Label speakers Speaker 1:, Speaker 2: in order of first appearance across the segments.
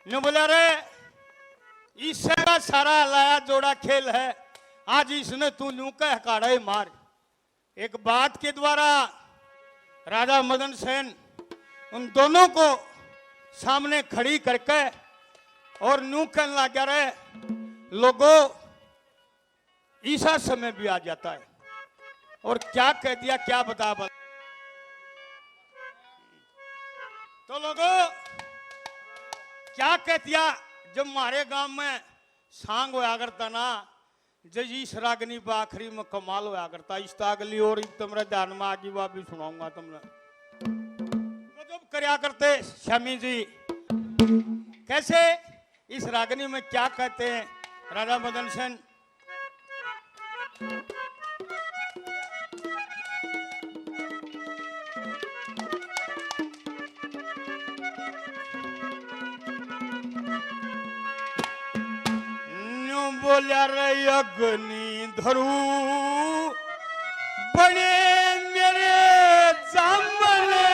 Speaker 1: No बोला रे इससे का सारा लाया जोड़ा खेल है, आज इसने तू नू कह काढ़े मार। एक बात के द्वारा राजा मदन सेन उन दोनों को सामने खड़ी करके और नू कहने लगा रे लोगों ईसा समय भी आ जाता है। और क्या कह दिया, क्या बता बल तो लोगों क्या कह दिया, जब हमारे गांव में सांग होया करता ना, जब इस रागनी बाखरी में कमाल होया करता, इस अगली और तुम्हारे ध्यान में आगे बात भी सुनाऊंगा तुमने। गजब करया करते श्यामी जी, कैसे इस रागनी में क्या कहते हैं राजा मदन सेन। बोलिया रे अग्नि धरू बड़े मेरे सामने,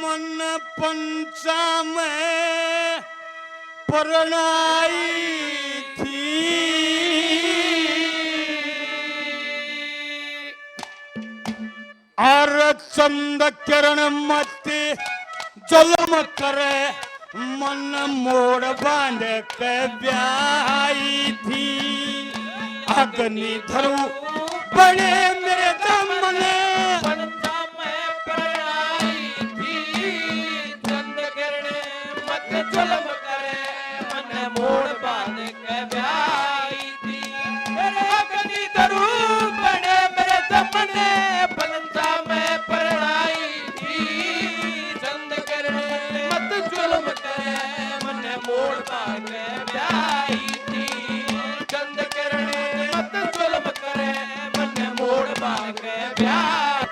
Speaker 1: मन पंचा में परनाई थी, और चंद किरण मत जुल्म करे, मन मोड़ बांध के ब्याही थी। अग्नि धरू बड़े मेरे दामने,
Speaker 2: पंचा में परनाई थी, चंद किरण मत जुल्म करे, मन मोड़ बांध के ब्याही थी। अग्नि धरू बड़े मेरे दामने, पंचा में परनाई थी, चंद किरण मत जुल्म करे, मन मोड़ बांध के ब्याही थी। चंद किरण मत जुल्म करे, मन मोड़ बांध के ब्याही।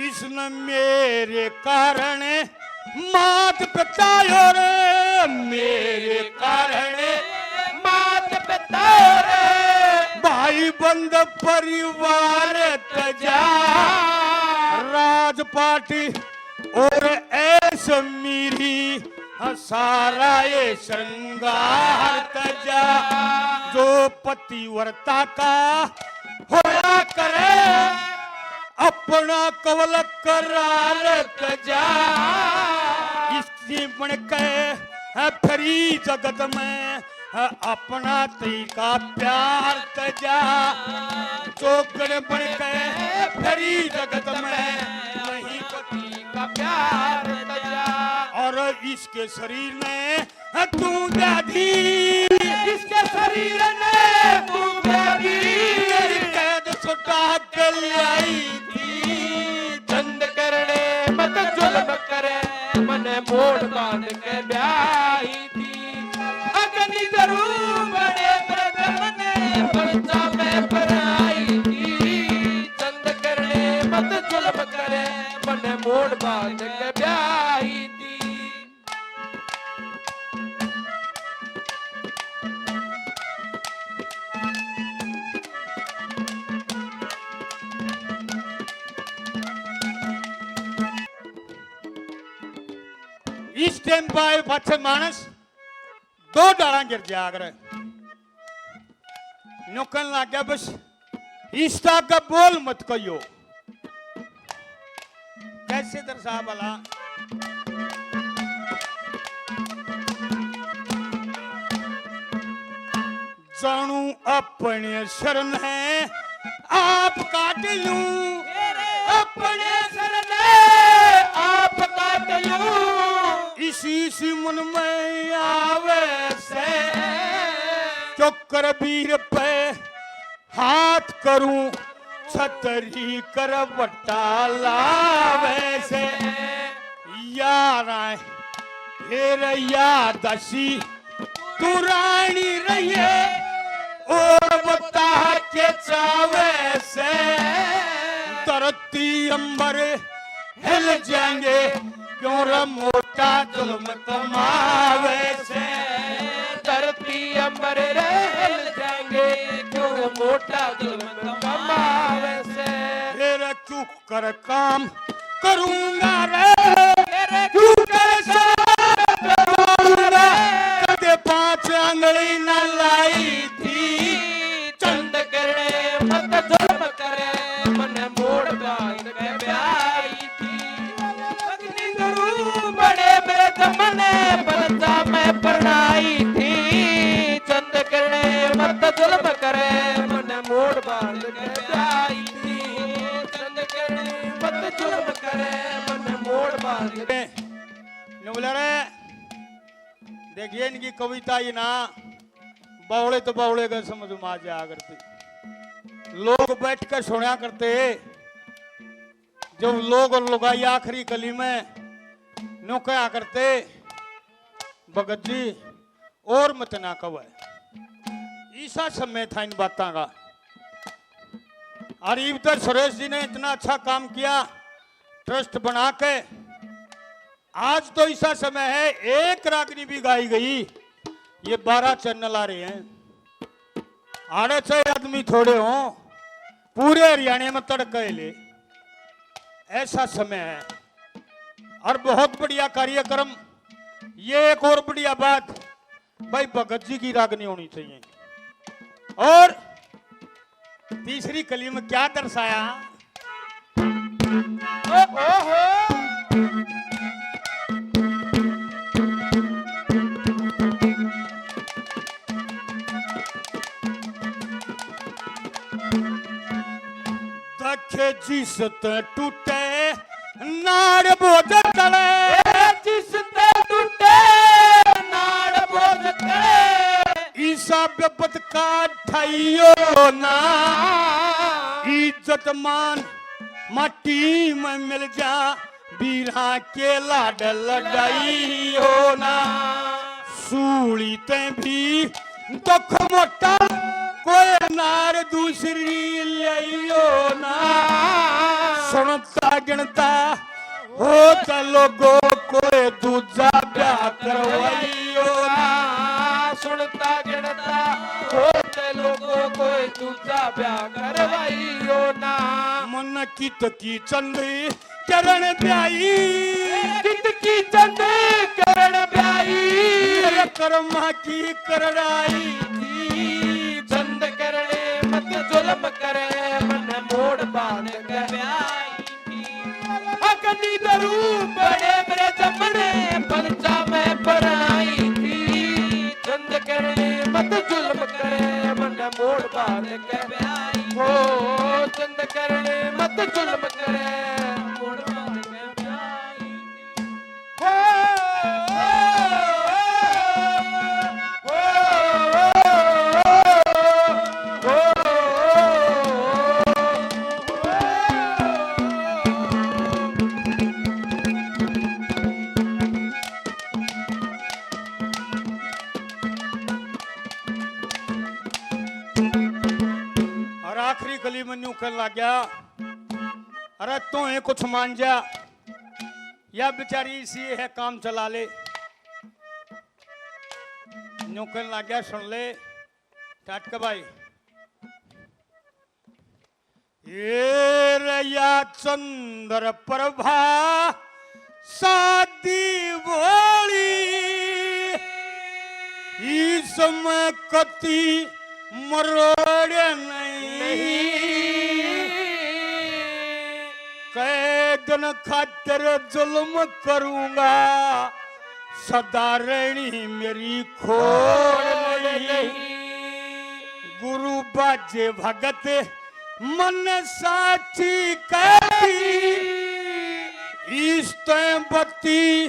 Speaker 1: इसने मेरे कारण मात पिता और मेरे कारण
Speaker 2: मात पिता रे,
Speaker 1: भाई बंद परिवार तजा, राजपाटी और ऐसा मेरी सारा ये श्रृंगार तजा, जो पतिव्रता का होया करे, अपना कवल करार तजा। इसी बन के फिरी जगत में अपना ती का प्यार तजा, चौकड़ बन के फिरी जगत में नहीं
Speaker 2: पति का प्यार तजा।
Speaker 1: और इसके शरीर में तू दादी,
Speaker 2: इसके शरीर ने तू दादी,
Speaker 1: मेरी कैद छुटा के लाई
Speaker 2: थी। चंद करने मत जुल्म करे, मन मोड़ बांध के ब्याही थी। अग्नि धरू बड़े ब्रह्मने, पंचा में परनाई थी। चंद करने मत जुल्म करे, मन मोड़ बांध के ब्याही थी।
Speaker 1: इस टाइम पर बच्चे मानस दो डाला गिर जागर नुकन लग गया, बस इस का बोल मत कहियो। कैसे दर्शा भला, जानू अपने शरण है आप काट लूं,
Speaker 2: अपने शरण आप काट लूं,
Speaker 1: इसी मन में आवे से, चक्कर वीर पे हाथ करूं, छतरी कर बट्टा लावे से। यार हेर यादसी तू रानी रहिए, और बता के चावे से, धरती अंबर हिल जाएंगे क्यों रे मोटा जुल्म कमावे से।
Speaker 2: धरती अंबर रहल जाएंगे क्यों मोटा जुल्म कमावे से।
Speaker 1: फिर क्यों कर काम करूंगा रे, क्यों कर काम करूंगा, कदे 5 अंगली न लाई थी।
Speaker 2: चंद करने मत जुल्म करे, मन मोड़ बांध के ब्याही थी। अग्नि गुरु बड़े मेरे जमने बनता मैं परनाई थी। चंद करने मत जुल्म करे, मन मोड़ बांध के ब्याही थी। चंद करने मत जुल्म करे, मन मोड़ बांध के।
Speaker 1: बोले रे देखिए इनकी कविता ही ना बावड़े तो बावड़े का समझ में आ जाया करती। लोग बैठ कर सुना करते, जब लोग और लुगाई आखिरी कली में नो क्या करते, भगत जी और मत ना कवे। ईसा समय था इन बातों का। और इधर सुरेश जी ने इतना अच्छा काम किया ट्रस्ट बना के। आज तो ऐसा समय है एक रागनी भी गाई गई, ये 12 चैनल आ रहे हैं। आड़े से आदमी थोड़े हों, पूरे हरियाणा में तड़के ले, ऐसा समय है। और बहुत बढ़िया कार्यक्रम। ये एक और बढ़िया बात भाई, भगत जी की रागनी होनी चाहिए। और तीसरी कली में क्या दर्शाया, दखे जिस टूटे नाड़ बोझ तले,
Speaker 2: जिस ते टूटे नाड़ बोझ तले।
Speaker 1: ईसा बेपत का ठाइयो ना, इज्जत मान माटी में मिल जा, बीरा के लाड लड़ाई हो ना। सूली ते भी दुख मोटा, कोई नार दूसरी लियो ना। सुनता गिनता हो तो लोगों कोई दूजा ब्याह करवाइयो ना।
Speaker 2: सुनता गिनता हो ते लोगों कोई दूजा ब्याह करवाइयो ना।
Speaker 1: मन कित की चंद्री चरण ब्याई,
Speaker 2: कित की चंद करण ब्याई।
Speaker 1: कर्मा की करड़ाई थी।
Speaker 2: चंद करने मत जुल्म करे, मन मोड़ बांध के ब्याही थी। अग्नि दरू बड़े मेरे जमने पंचा में बनाई थी। चंद करने मत जुल्म करे, मन मोड़ बांध के ब्याही। हो चंद करने मत जुल्म करे, मोड़ बांध के ब्याही।
Speaker 1: और आखिरी गली में न्यू कर लग गया, अरे तो है कुछ मान जा, या बेचारी इसी है काम चला ले। न्यू कर लग गया, सुन ले टाटका भाई। ये रया चंद्र प्रभा शादी बोली, इस समय कति मरोड़े नहीं। कैदन खातिर जुल्म करूंगा, सदा रहनी मेरी खोड़ नहीं। गुरु बाजे भगत मन साची कहती, इस बत्ती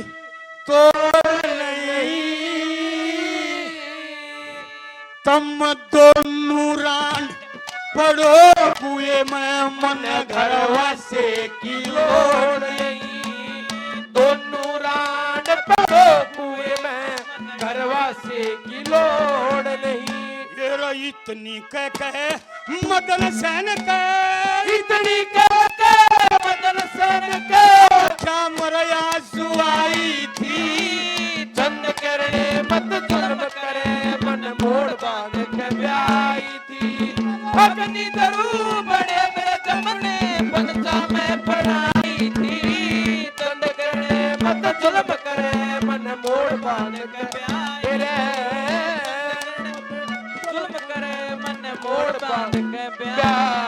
Speaker 1: तो नहीं। तम दोनों रान पड़ो कुए में, मन घरवा से की लोड़ नहीं।
Speaker 2: दोनों रान पड़ो कुएं में, घरवा से की लोड़ नहीं।
Speaker 1: ये इतनी कहे मदन सेन के,
Speaker 2: इतनी कह मदन सेन के
Speaker 1: क्या मरया सुआई थी।
Speaker 2: अग्नि दरू बड़े ब्रज मने पंचा में पढ़ाई थी चंड करने मत जुल्म करे मन मोड़ बांध के प्यारे जुल्म करे मन मोड़ बांध के प्यारे